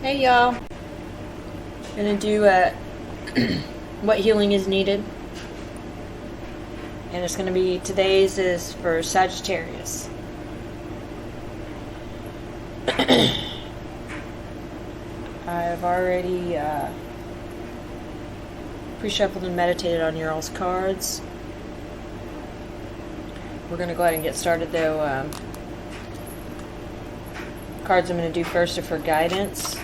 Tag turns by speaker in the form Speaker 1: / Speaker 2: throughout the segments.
Speaker 1: Hey y'all, gonna do what healing is needed, and it's gonna be, today's is for Sagittarius. I've already pre-shuffled and meditated on your all's cards. We're gonna go ahead and get started though. Cards I'm gonna do first are for guidance.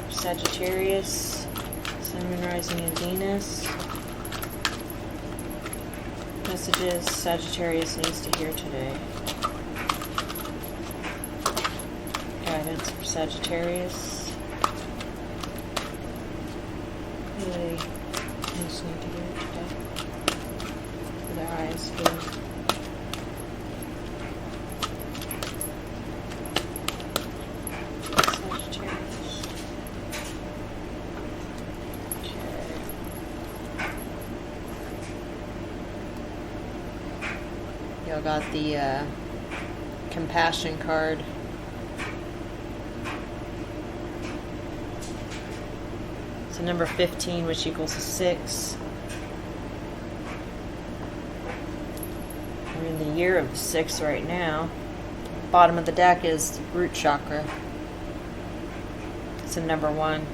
Speaker 1: Sagittarius, Sun, Moon, Rising, and Venus. Messages Sagittarius needs to hear today. Guidance for Sagittarius. Really just need to hear it today. For their eyes feel. Got the compassion card. So number 15, which equals a 6. We're in the year of the 6 right now. Bottom of the deck is the root chakra. It's a number 1.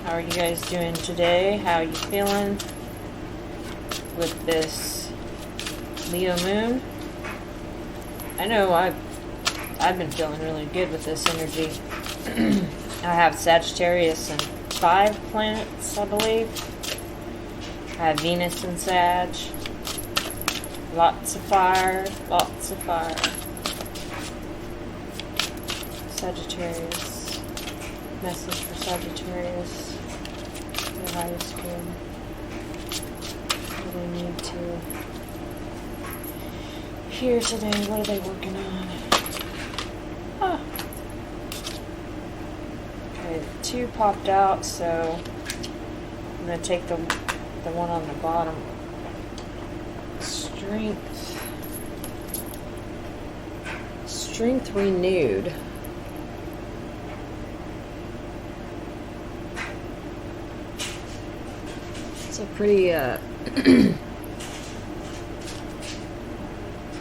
Speaker 1: How are you guys doing today? How are you feeling with this Leo moon? I know I've been feeling really good with this energy. I have Sagittarius and 5 planets, I believe. I have Venus in Sag. Lots of fire, lots of fire. Sagittarius. Message for Sagittarius. The highest good. What do they need to hear today? What are they working on? Oh. Okay, 2 popped out, so I'm going to take the one on the bottom. Strength renewed. It's a pretty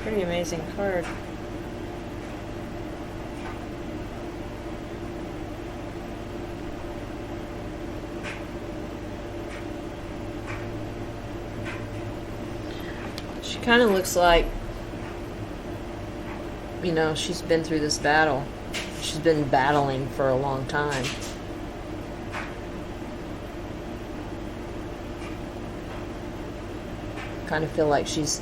Speaker 1: pretty amazing card. She kind of looks like, you know, she's been through this battle. She's been battling for a long time. Kind of feel like she's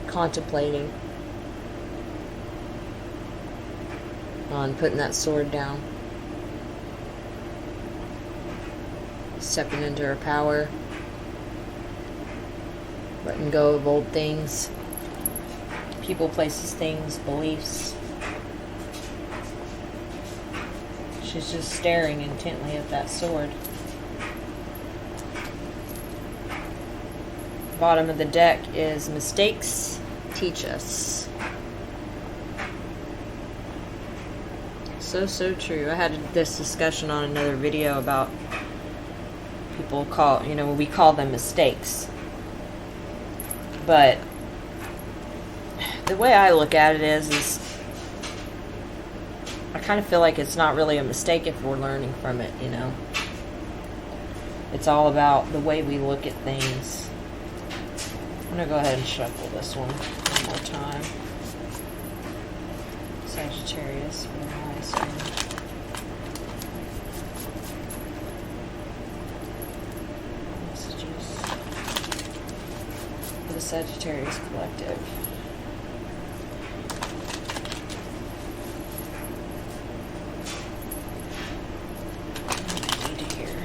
Speaker 1: contemplating on putting that sword down, stepping into her power, letting go of old things, people, places, things, beliefs. She's just staring intently at that sword. Bottom of the deck is mistakes teach us. So true. I had this discussion on another video about people call, you know, we call them mistakes. But the way I look at it is I kind of feel like it's not really a mistake if we're learning from it, you know. It's all about the way we look at things. I'm going to go ahead and shuffle this one more time. Sagittarius for the highest one. Messages for the Sagittarius Collective. What do I need to hear?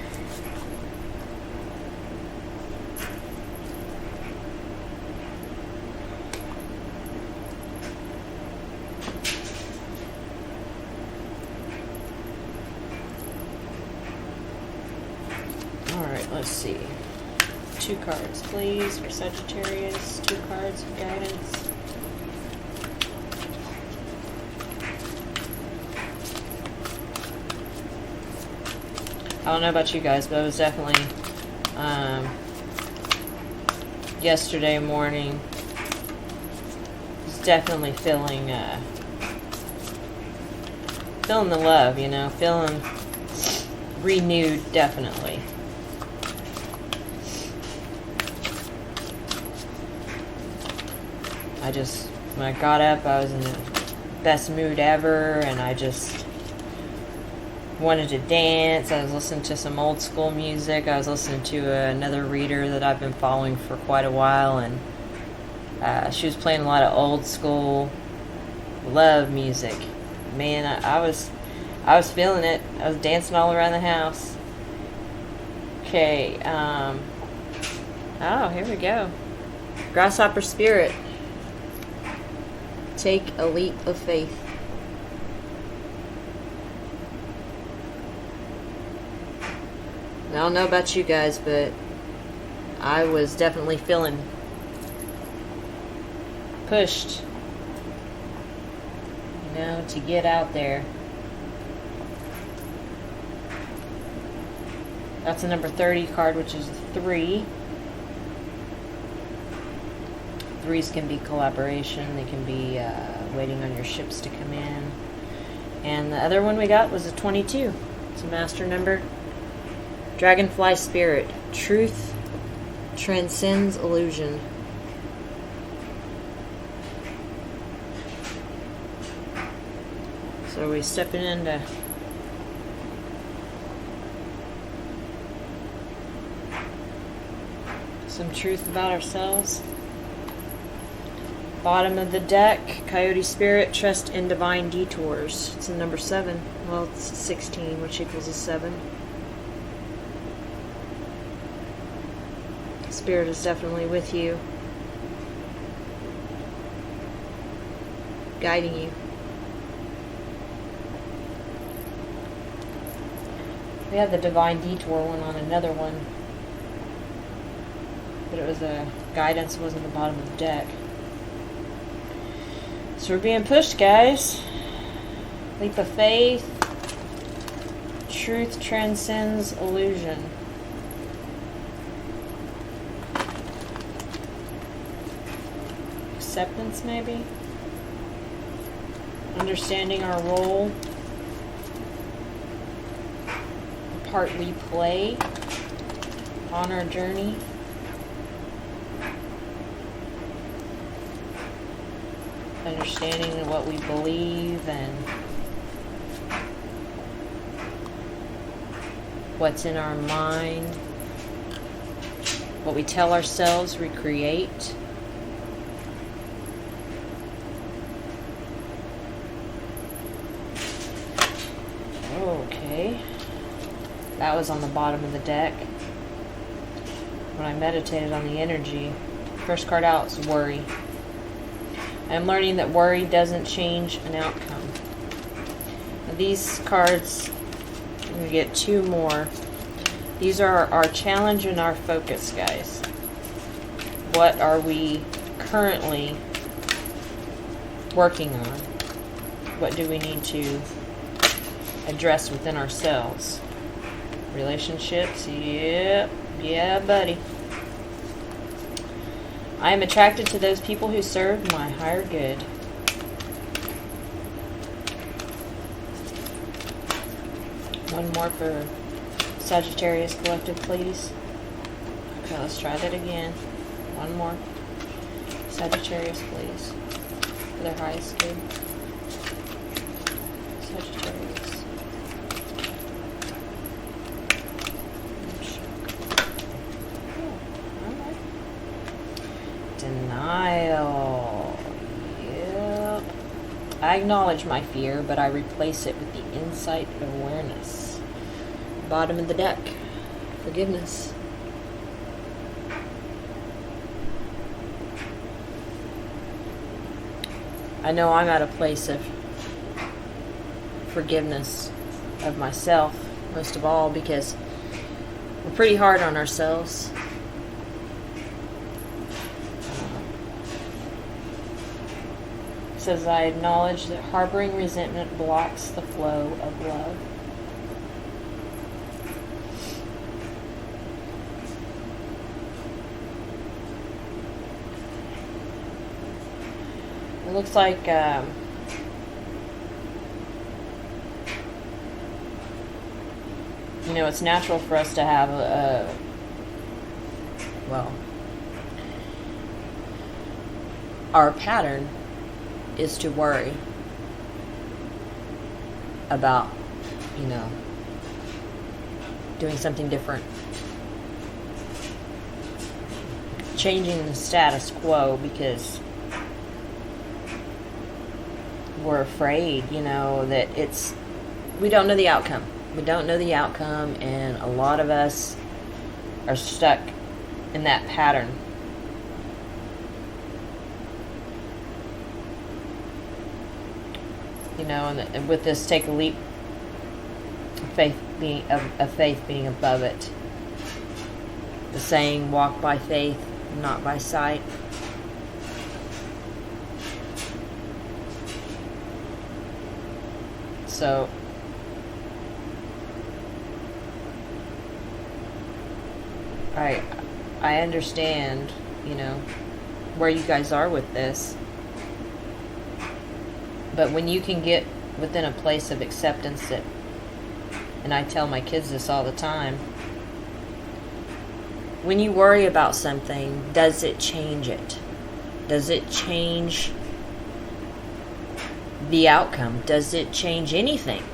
Speaker 1: Alright, let's see. 2 cards, please, for Sagittarius. 2 cards of guidance. I don't know about you guys, but it was definitely yesterday morning. Was definitely feeling the love, you know, feeling renewed, definitely. When I got up, I was in the best mood ever, and I just wanted to dance. I was listening to some old school music. I was listening to another reader that I've been following for quite a while, and she was playing a lot of old school love music. Man, I was feeling it. I was dancing all around the house. Okay, oh, here we go. Grasshopper spirit. Take a leap of faith. I don't know about you guys, but I was definitely feeling pushed, you know, to get out there. That's a number 30 card, which is 3. 3s can be collaboration. They can be waiting on your ships to come in. And the other one we got was a 22. It's a master number. Dragonfly spirit. Truth transcends illusion. So are we stepping into some truth about ourselves? Bottom of the deck, Coyote Spirit, Trust in Divine Detours. It's a number 7. Well, it's 16, which equals a 7. Spirit is definitely with you, guiding you. We had the Divine Detour one on another one, but it was a guidance, wasn't the bottom of the deck. So we're being pushed, guys. Leap of faith. Truth transcends illusion. Acceptance, maybe? Understanding our role. The part we play on our journey. Understanding what we believe and what's in our mind, what we tell ourselves, we create. Okay, that was on the bottom of the deck. When I meditated on the energy, first card out is worry. I'm learning that worry doesn't change an outcome. Now these cards, I'm going to get 2 more. These are our challenge and our focus, guys. What are we currently working on? What do we need to address within ourselves? Relationships, yep, yeah, buddy. I am attracted to those people who serve my higher good. One more for Sagittarius Collective, please. Okay, let's try that again. One more. Sagittarius, please. For their highest good. Sagittarius. Denial. Yep. I acknowledge my fear, but I replace it with the insight of awareness. Bottom of the deck. Forgiveness. I know I'm at a place of forgiveness of myself, most of all, because We're pretty hard on ourselves. It says, I acknowledge that harboring resentment blocks the flow of love. It looks like you know, it's natural for us to have well, our pattern is to worry about, you know, doing something different, changing the status quo, because we're afraid, you know, that we don't know the outcome. We don't know the outcome, and a lot of us are stuck in that pattern. You know, and with this, take a leap, faith being above it. The saying, walk by faith, not by sight. So I understand, you know, where you guys are with this. But when you can get within a place of acceptance that, and I tell my kids this all the time, when you worry about something, does it change it? Does it change the outcome? Does it change anything?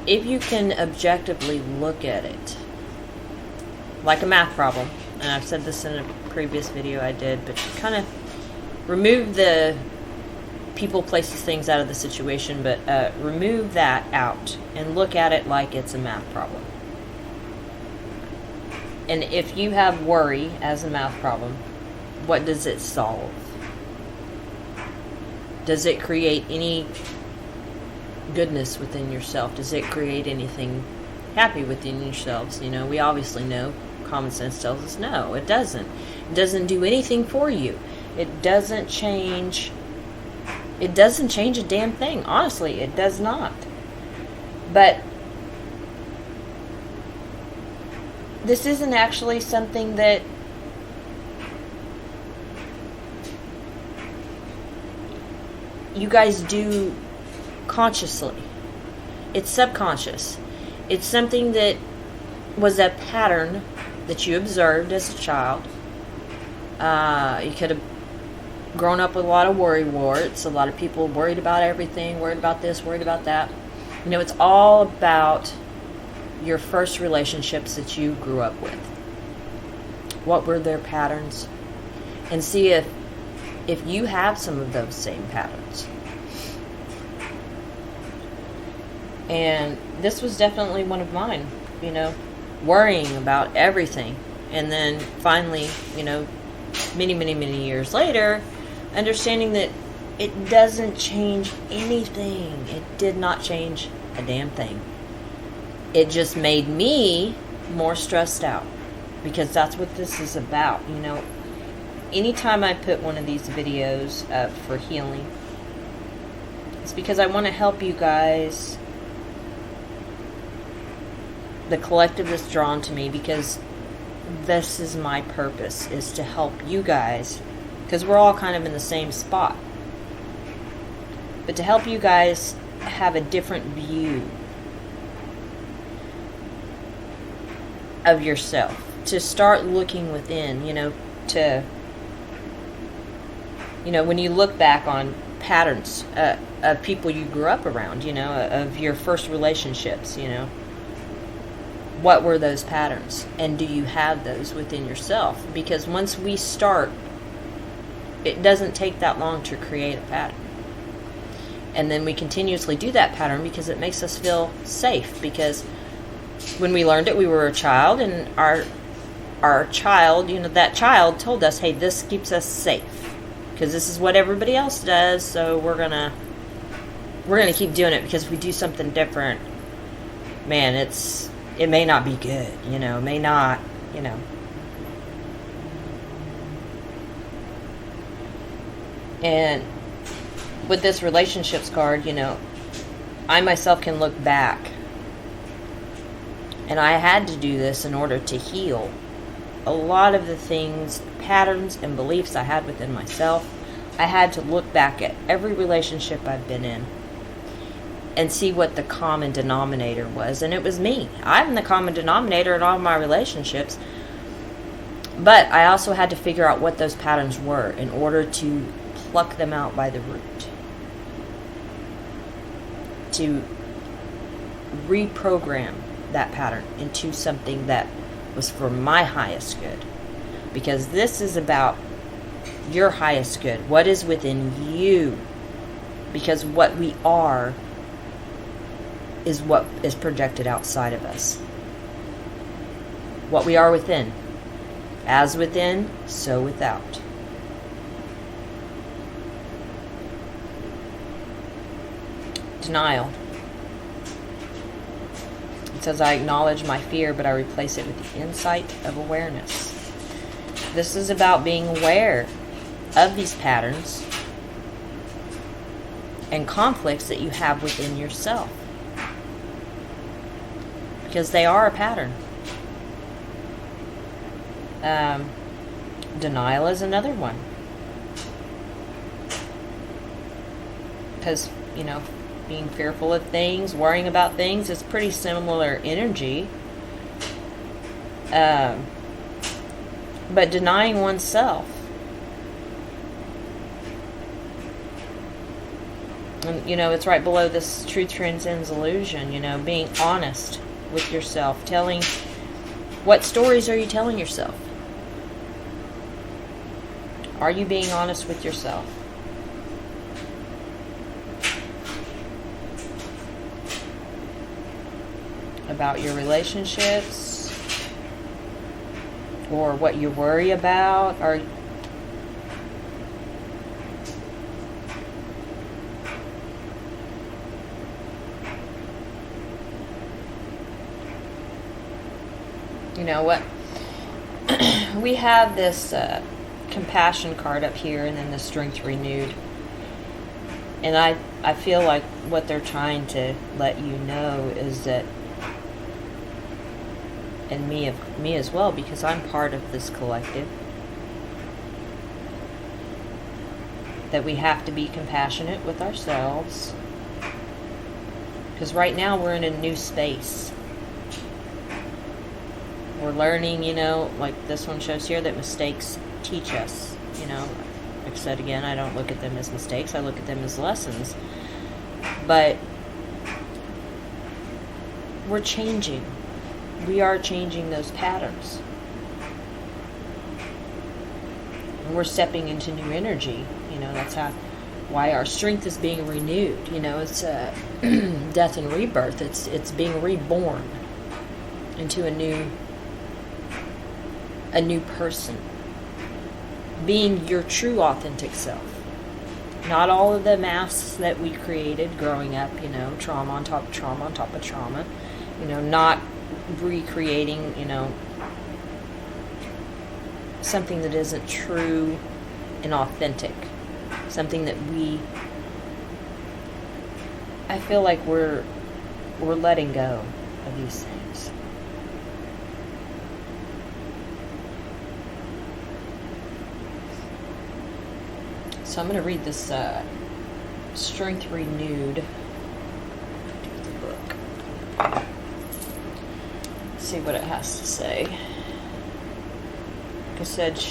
Speaker 1: If you can objectively look at it, like a math problem, and I've said this in a previous video I did, but kind of remove the people, places, things out of the situation, but remove that out and look at it like it's a math problem. And if you have worry as a math problem, what does it solve? Does it create any goodness within yourself? Does it create anything happy within yourselves? You know, we obviously know, common sense tells us no, it doesn't. It doesn't do anything for you. It doesn't change a damn thing. Honestly, it does not. But this isn't actually something that you guys do consciously. It's subconscious. It's something that was a pattern that you observed as a child. You could have grown up with a lot of worry warts. A lot of people worried about everything, worried about this, worried about that. You know, it's all about your first relationships that you grew up with. What were their patterns? And see if you have some of those same patterns. And this was definitely one of mine, you know, worrying about everything. And then finally, you know, many, many, many years later, understanding that it doesn't change anything. It did not change a damn thing. It just made me more stressed out, because that's what this is about. You know, anytime I put one of these videos up for healing, it's because I want to help you guys. The collective is drawn to me because this is my purpose, is to help you guys, because we're all kind of in the same spot. But to help you guys have a different view of yourself, to start looking within, you know, when you look back on patterns of people you grew up around, you know, of your first relationships, you know, what were those patterns, and do you have those within yourself? Because once we start, it doesn't take that long to create a pattern. And then we continuously do that pattern because it makes us feel safe. Because when we learned it, we were a child, and our child, you know, that child told us, hey, this keeps us safe because this is what everybody else does, so we're gonna keep doing it, because if we do something different, man, it may not be good, may not, And with this relationships card, I myself can look back. And I had to do this in order to heal a lot of the things, patterns, and beliefs I had within myself. I had to look back at every relationship I've been in and see what the common denominator was. And it was me. I'm the common denominator in all my relationships. But I also had to figure out what those patterns were in order to pluck them out by the root. To reprogram that pattern into something that was for my highest good. Because this is about your highest good. What is within you. Because what we are is what is projected outside of us. What we are within. As within, so without. Denial. It says, I acknowledge my fear, but I replace it with the insight of awareness. This is about being aware of these patterns and conflicts that you have within yourself. Because they are a pattern. Denial is another one. Because, being fearful of things, worrying about things is pretty similar energy. But denying oneself. And, it's right below this truth transcends illusion, being honest with yourself. What stories are you telling yourself? Are you being honest with yourself? About your relationships? Or what you worry about? Or what? We have this compassion card up here, and then the strength renewed. And I feel like what they're trying to let you know is that, and me as well, because I'm part of this collective, that we have to be compassionate with ourselves. Because right now we're in a new space. We're learning, like this one shows here, that mistakes teach us. Like I said again, I don't look at them as mistakes, I look at them as lessons. But we're changing. We are changing those patterns. And we're stepping into new energy. That's why our strength is being renewed. It's death and rebirth. It's being reborn into a new person. Being your true authentic self. Not all of the masks that we created growing up, trauma on top of trauma on top of trauma. Not recreating, something that isn't true and authentic. Something that I feel like we're letting go of these things. So I'm going to read this Strength Renewed book. Let's see what it has to say. Like I said,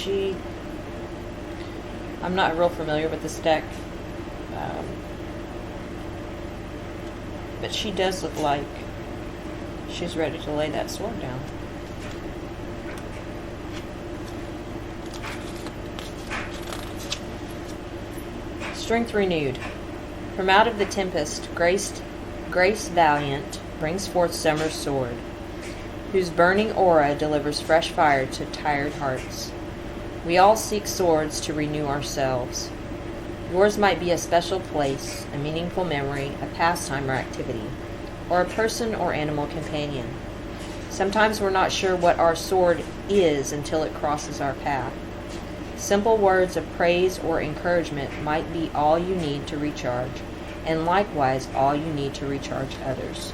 Speaker 1: I'm not real familiar with this deck. But she does look like she's ready to lay that sword down. Strength renewed. From out of the tempest, Grace valiant brings forth summer's sword, whose burning aura delivers fresh fire to tired hearts. We all seek swords to renew ourselves. Yours might be a special place, a meaningful memory, a pastime or activity. or a person or animal companion. Sometimes we're not sure what our sword is until it crosses our path. Simple words of praise or encouragement might be all you need to recharge, and likewise all you need to recharge others.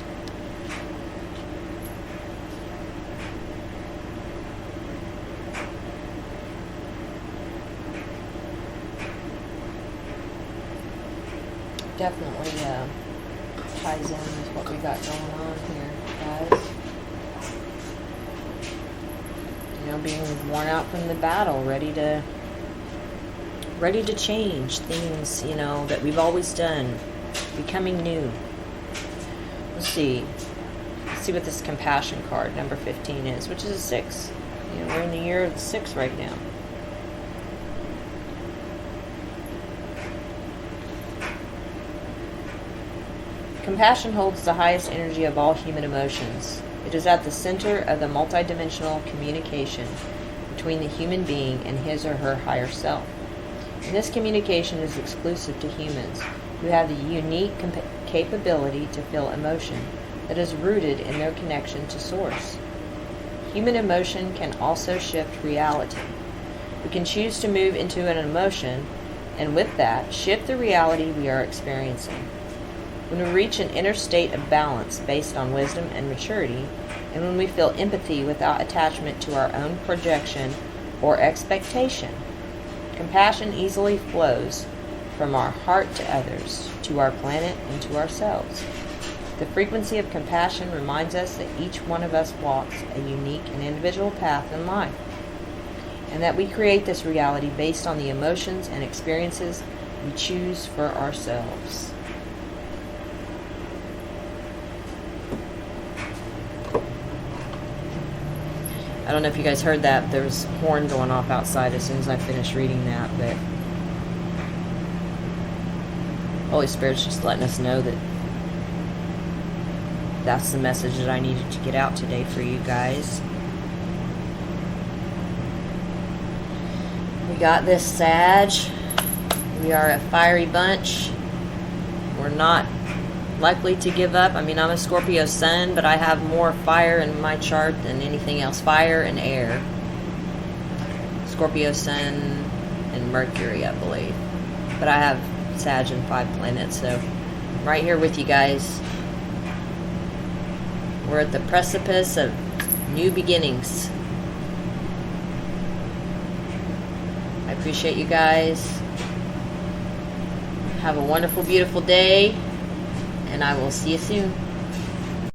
Speaker 1: Definitely ties in with what we got going on here, guys. You know, being worn out from the battle, ready to change things, you know, that we've always done, becoming new. Let's see what this compassion card, number 15, is, which is a 6. You know, we're in the year of the 6 right now. Compassion holds the highest energy of all human emotions. It is at the center of the multidimensional communication between the human being and his or her higher self. And this communication is exclusive to humans, who have the unique capability to feel emotion that is rooted in their connection to Source. Human emotion can also shift reality. We can choose to move into an emotion, and with that, shift the reality we are experiencing. When we reach an inner state of balance based on wisdom and maturity, and when we feel empathy without attachment to our own projection or expectation, compassion easily flows from our heart to others, to our planet, and to ourselves. The frequency of compassion reminds us that each one of us walks a unique and individual path in life, and that we create this reality based on the emotions and experiences we choose for ourselves. I don't know if you guys heard that. There was a horn going off outside as soon as I finished reading that, but Holy Spirit's just letting us know that that's the message that I needed to get out today for you guys. We got this, Sag. We are a fiery bunch. We're not likely to give up. I mean, I'm a Scorpio sun, but I have more fire in my chart than anything else. Fire and air. Scorpio sun and Mercury, I believe. But I have Sag and 5 planets, so I'm right here with you guys. We're at the precipice of new beginnings. I appreciate you guys. Have a wonderful, beautiful day. And I will see you soon.